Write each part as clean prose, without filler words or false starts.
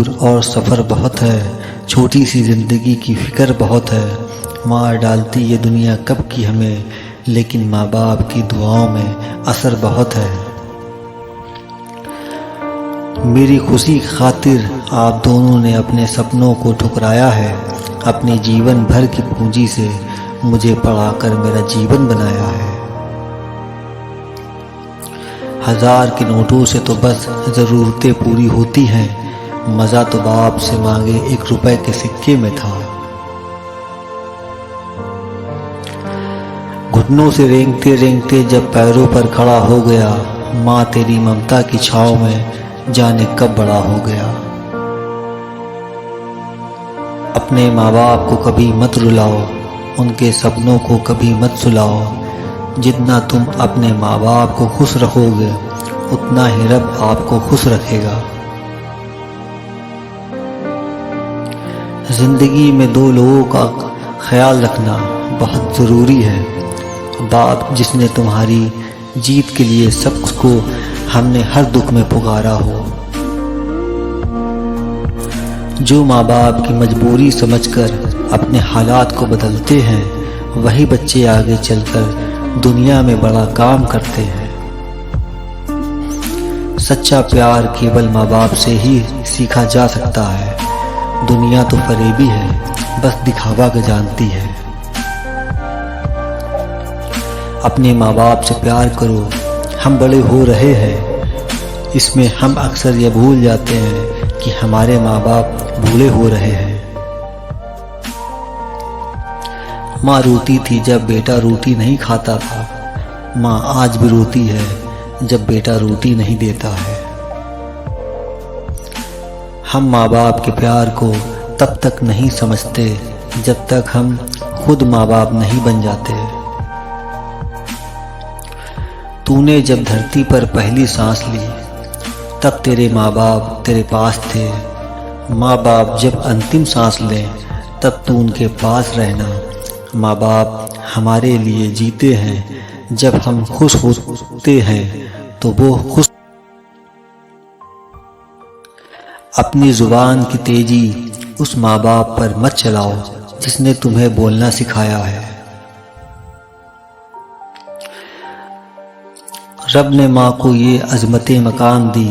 दूर और सफ़र बहुत है, छोटी सी ज़िंदगी की फ़िक्र बहुत है। मार डालती ये दुनिया कब की हमें, लेकिन माँ बाप की दुआओं में असर बहुत है। मेरी खुशी की खातिर आप दोनों ने अपने सपनों को ठुकराया है। अपने जीवन भर की पूंजी से मुझे पढ़ाकर मेरा जीवन बनाया है। 1000 के नोटों से तो बस ज़रूरतें पूरी होती हैं, मज़ा तो बाप से मांगे 1 रुपए के सिक्के में था। घुटनों से रेंगते रेंगते जब पैरों पर खड़ा हो गया, माँ तेरी ममता की छाँव में जाने कब बड़ा हो गया। अपने माँ बाप को कभी मत रुलाओ, उनके सपनों को कभी मत सुलाओ। जितना तुम अपने माँ बाप को खुश रखोगे, उतना ही रब आपको खुश रखेगा। जिंदगी में 2 लोगों का ख्याल रखना बहुत ज़रूरी है। बाप जिसने तुम्हारी जीत के लिए सबको हमने हर दुख में पुकारा हो। जो माँ बाप की मजबूरी समझकर अपने हालात को बदलते हैं, वही बच्चे आगे चलकर दुनिया में बड़ा काम करते हैं। सच्चा प्यार केवल माँ बाप से ही सीखा जा सकता है। दुनिया तो फरेबी है, बस दिखावा के जानती है। अपने माँ बाप से प्यार करो, हम बड़े हो रहे हैं। इसमें हम अक्सर ये भूल जाते हैं कि हमारे माँ बाप बूढ़े हो रहे हैं। माँ रोती थी जब बेटा रोटी नहीं खाता था। माँ आज भी रोती है जब बेटा रोटी नहीं देता है। हम माँ बाप के प्यार को तब तक नहीं समझते जब तक हम खुद माँ बाप नहीं बन जाते। तूने जब धरती पर पहली सांस ली, तब तेरे माँ बाप तेरे पास थे। माँ बाप जब अंतिम सांस लें, तब तू उनके पास रहना। माँ बाप हमारे लिए जीते हैं, जब हम खुश होते हैं तो वो खुश। अपनी जुबान की तेजी उस माँ बाप पर मत चलाओ जिसने तुम्हें बोलना सिखाया है। रब ने माँ को ये अज़मते मकान दी,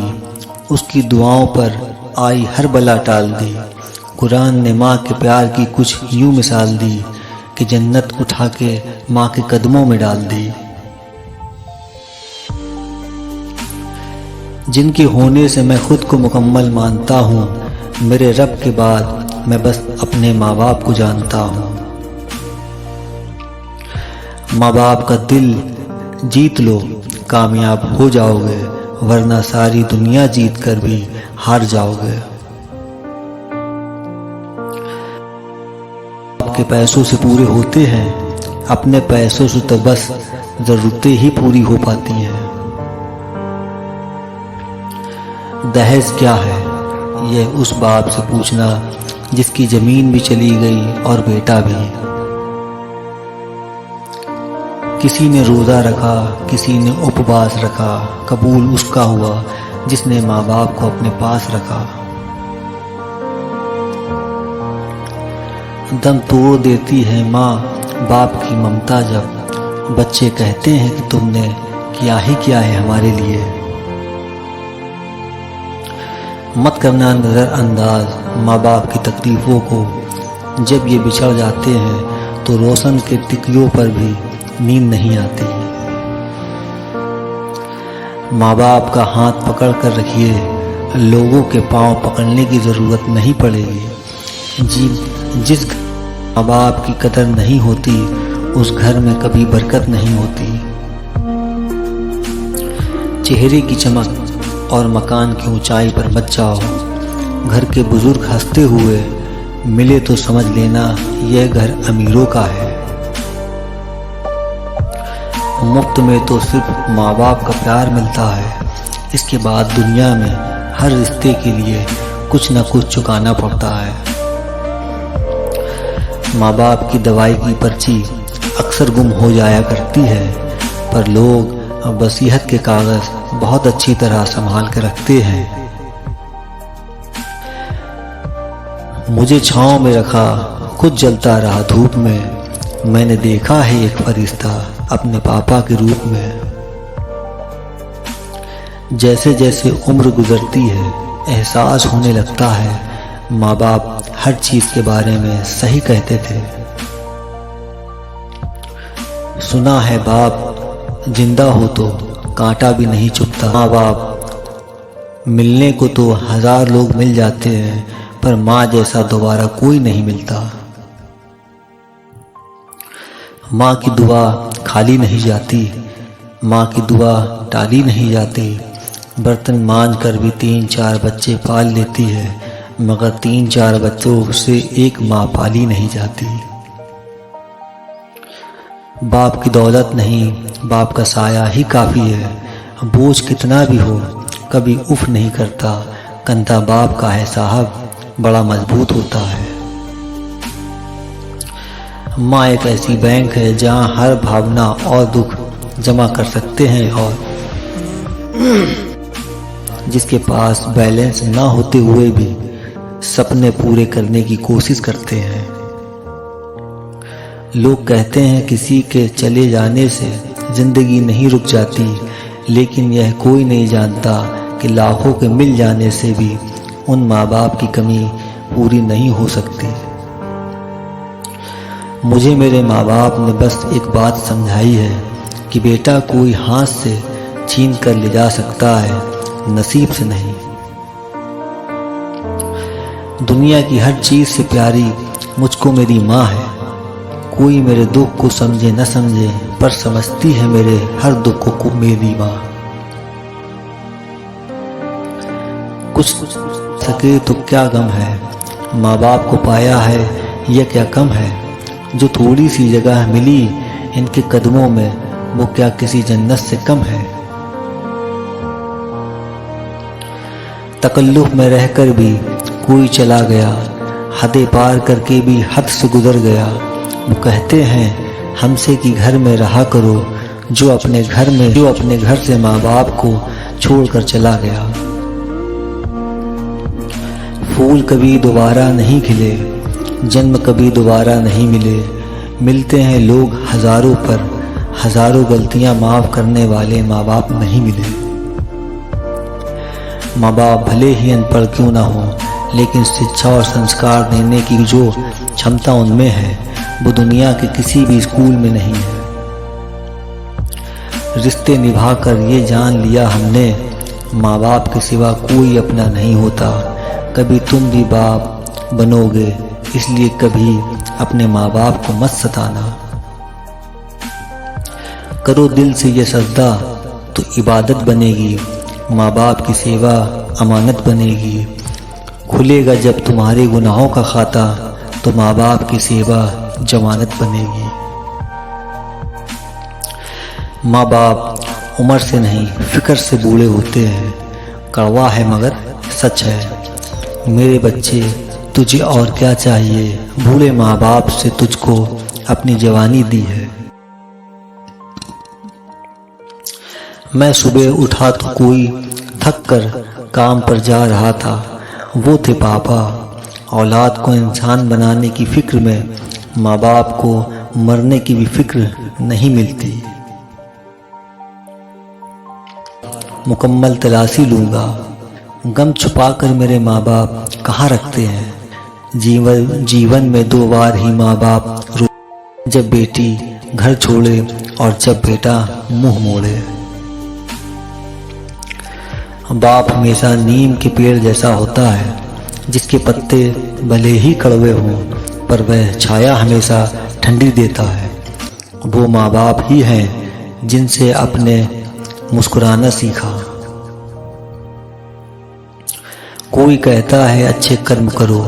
उसकी दुआओं पर आई हर बला टाल दी। कुरान ने माँ के प्यार की कुछ यूँ मिसाल दी कि जन्नत उठा के माँ के कदमों में डाल दी। जिनके होने से मैं खुद को मुकम्मल मानता हूँ, मेरे रब के बाद मैं बस अपने माँ बाप को जानता हूँ। माँ बाप का दिल जीत लो, कामयाब हो जाओगे, वरना सारी दुनिया जीत कर भी हार जाओगे। आपके पैसों से पूरे होते हैं, अपने पैसों से तो बस ज़रूरतें ही पूरी हो पाती हैं। दहेज क्या है, यह उस बाप से पूछना जिसकी ज़मीन भी चली गई और बेटा भी। किसी ने रोज़ा रखा, किसी ने उपवास रखा, कबूल उसका हुआ जिसने माँ बाप को अपने पास रखा। दम तोड़ देती है माँ बाप की ममता जब बच्चे कहते हैं कि तुमने किया ही क्या है हमारे लिए। मत करना नज़रअंदाज माँ बाप की तकलीफ़ों को। जब ये बिछड़ जाते हैं तो रोशन के टिकियों पर भी नींद नहीं आती। माँ बाप का हाथ पकड़ कर रखिए, लोगों के पांव पकड़ने की ज़रूरत नहीं पड़ेगी। जिस माँ बाप की कदर नहीं होती, उस घर में कभी बरकत नहीं होती। चेहरे की चमक और मकान की ऊंचाई पर मत जाओ। घर के बुजुर्ग हंसते हुए मिले तो समझ लेना यह घर अमीरों का है। मुफ्त में तो सिर्फ माँ बाप का प्यार मिलता है, इसके बाद दुनिया में हर रिश्ते के लिए कुछ न कुछ चुकाना पड़ता है। माँ बाप की दवाई की पर्ची अक्सर गुम हो जाया करती है, पर लोग वसीयत के कागज़ बहुत अच्छी तरह संभाल कर रखते हैं। मुझे छाँव में रखा, खुद जलता रहा धूप में। मैंने देखा है एक फरिश्ता अपने पापा के रूप में। जैसे जैसे उम्र गुजरती है एहसास होने लगता है, माँ बाप हर चीज़ के बारे में सही कहते थे। सुना है बाप जिंदा हो तो कांटा भी नहीं चुभता। माँ बाप मिलने को तो 1000 लोग मिल जाते हैं, पर माँ जैसा दोबारा कोई नहीं मिलता। माँ की दुआ खाली नहीं जाती, माँ की दुआ टाली नहीं जाती। बर्तन मांज कर भी 3-4 बच्चे पाल लेती है, मगर 3-4 बच्चों से एक माँ पाली नहीं जाती। बाप की दौलत नहीं, बाप का साया ही काफ़ी है। बोझ कितना भी हो कभी उफ नहीं करता, कंधा बाप का है साहब, बड़ा मजबूत होता है। माँ एक ऐसी बैंक है जहाँ हर भावना और दुख जमा कर सकते हैं, और जिसके पास बैलेंस ना होते हुए भी सपने पूरे करने की कोशिश करते हैं। लोग कहते हैं किसी के चले जाने से जिंदगी नहीं रुक जाती, लेकिन यह कोई नहीं जानता कि लाखों के मिल जाने से भी उन माँ बाप की कमी पूरी नहीं हो सकती। मुझे मेरे माँ बाप ने बस एक बात समझाई है कि बेटा कोई हाथ से छीन कर ले जा सकता है, नसीब से नहीं। दुनिया की हर चीज़ से प्यारी मुझको मेरी माँ है। कोई मेरे दुख को समझे न समझे, पर समझती है मेरे हर दुख को मेरी माँ। कुछ सके तो क्या गम है, माँ बाप को पाया है यह क्या कम है। जो थोड़ी सी जगह मिली इनके कदमों में, वो क्या किसी जन्नत से कम है। तकल्लुफ में रहकर भी कोई चला गया, हदें पार करके भी हद से गुजर गया। वो कहते हैं हमसे कि घर में रहा करो, जो अपने घर से माँ बाप को छोड़कर चला गया। फूल कभी दोबारा नहीं खिले, जन्म कभी दोबारा नहीं मिले। मिलते हैं लोग हजारों, पर हजारों गलतियां माफ करने वाले माँ बाप नहीं मिले। माँ बाप भले ही अनपढ़ क्यों ना हो, लेकिन शिक्षा और संस्कार देने की जो क्षमता उनमें है, वो दुनिया के किसी भी स्कूल में नहीं है। रिश्ते निभाकर ये जान लिया हमने, माँ बाप के सिवा कोई अपना नहीं होता। कभी तुम भी बाप बनोगे, इसलिए कभी अपने माँ बाप को मत सताना। करो दिल से ये सजदा तो इबादत बनेगी, माँ बाप की सेवा अमानत बनेगी। खुलेगा जब तुम्हारे गुनाहों का खाता, तो माँ बाप की सेवा जमानत बनेगी। माँ बाप उम्र से नहीं फिक्र से बूढ़े होते हैं, कड़वा है मगर सच है। मेरे बच्चे तुझे और क्या चाहिए, बूढ़े माँ बाप से तुझको अपनी जवानी दी है। मैं सुबह उठा तो कोई थक कर काम पर जा रहा था, वो थे पापा। औलाद को इंसान बनाने की फिक्र में माँ बाप को मरने की भी फिक्र नहीं मिलती। मुकम्मल तलाशी लूँगा, गम छुपाकर मेरे माँ बाप कहाँ रखते हैं। जीवन में 2 बार ही माँ बाप जब बेटी घर छोड़े और जब बेटा मुंह मोड़े। बाप हमेशा नीम के पेड़ जैसा होता है, जिसके पत्ते भले ही कड़वे हों, पर वह छाया हमेशा ठंडी देता है। वो माँ बाप ही हैं जिनसे अपने मुस्कुराना सीखा। कोई कहता है अच्छे कर्म करो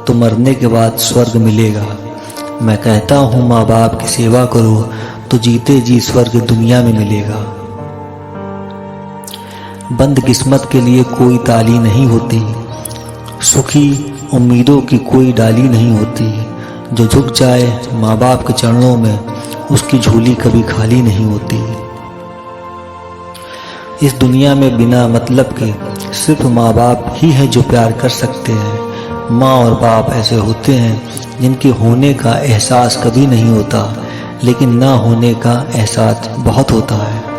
तो मरने के बाद स्वर्ग मिलेगा। मैं कहता हूँ माँ बाप की सेवा करो तो जीते जी स्वर्ग दुनिया में मिलेगा। बंद किस्मत के लिए कोई ताली नहीं होती, सुखी उम्मीदों की कोई डाली नहीं होती। जो झुक जाए माँ बाप के चरणों में, उसकी झोली कभी खाली नहीं होती। इस दुनिया में बिना मतलब के सिर्फ माँ बाप ही हैं जो प्यार कर सकते हैं। माँ और बाप ऐसे होते हैं जिनके होने का एहसास कभी नहीं होता, लेकिन ना होने का एहसास बहुत होता है।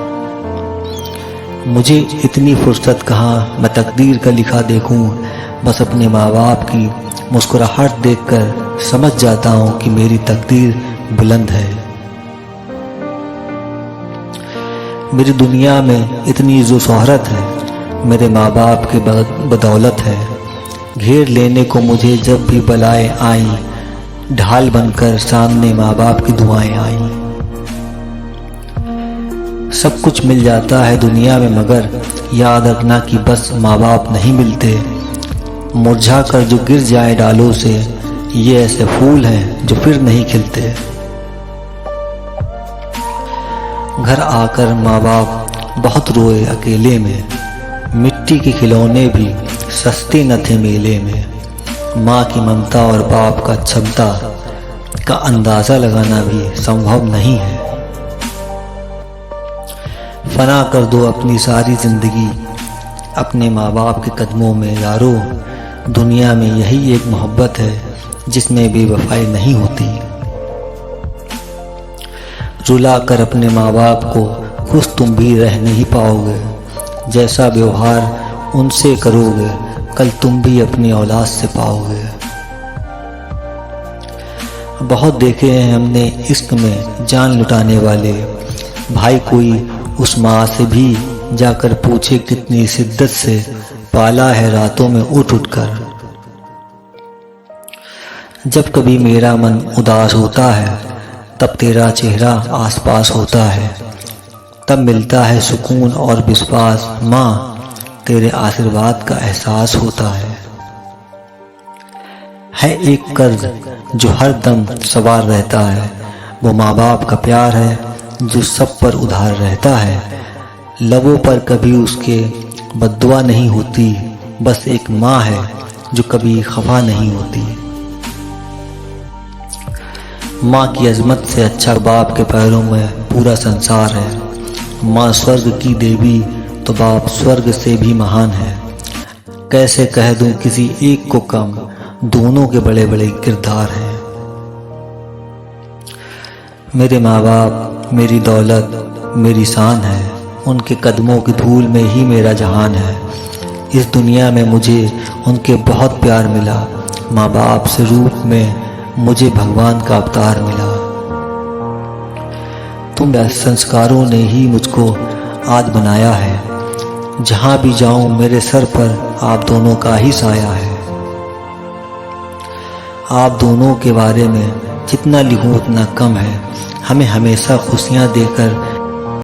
मुझे इतनी फुर्सत कहाँ मैं तकदीर का लिखा देखूं, बस अपने माँ बाप की मुस्कुराहट देखकर समझ जाता हूँ कि मेरी तकदीर बुलंद है। मेरी दुनिया में इतनी जो शोहरत है मेरे माँ बाप के बदौलत है। घेर लेने को मुझे जब भी बलाएं आई, ढाल बनकर सामने माँ बाप की दुआएं आई। सब कुछ मिल जाता है दुनिया में मगर याद रखना कि बस माँ बाप नहीं मिलते। मुरझा कर जो गिर जाए डालों से, ये ऐसे फूल हैं जो फिर नहीं खिलते। घर आकर माँ बाप बहुत रोए अकेले में, मिट्टी के खिलौने भी सस्ते न थे मेले में। माँ की ममता और बाप का क्षमता का अंदाज़ा लगाना भी संभव नहीं है। फना कर दो अपनी सारी ज़िंदगी अपने माँ बाप के कदमों में यारो। दुनिया में यही एक मोहब्बत है जिसमें बेवफाई नहीं होती। रुला कर अपने माँ बाप को खुश तुम भी रह नहीं पाओगे। जैसा व्यवहार उनसे करोगे कल तुम भी अपनी औलाद से पाओगे। बहुत देखे हैं हमने इश्क में जान लुटाने वाले। भाई कोई उस माँ से भी जाकर पूछे कितनी शिद्दत से पाला है रातों में उठ उठ कर। जब कभी मेरा मन उदास होता है तब तेरा चेहरा आसपास होता है। तब मिलता है सुकून और विश्वास, माँ तेरे आशीर्वाद का एहसास होता है एक कर्ज जो हर दम सवार रहता है। वो माँ बाप का प्यार है जो सब पर उधार रहता है। लबों पर कभी उसके बद्दुआ नहीं होती, बस एक माँ है जो कभी खफा नहीं होती। माँ की अजमत से अच्छा बाप के पैरों में पूरा संसार है। माँ स्वर्ग की देवी तो बाप स्वर्ग से भी महान है। कैसे कह दूं किसी एक को कम, दोनों के बड़े बड़े किरदार हैं। मेरे माँ बाप मेरी दौलत मेरी शान है। उनके कदमों की धूल में ही मेरा जहान है। इस दुनिया में मुझे उनके बहुत प्यार मिला। माँ बाप से रूप में मुझे भगवान का अवतार मिला। तुम संस्कारों ने ही मुझको आज बनाया है। जहाँ भी जाऊँ मेरे सर पर आप दोनों का ही साया है। आप दोनों के बारे में जितना लिखूँ उतना कम है। हमें हमेशा खुशियाँ देकर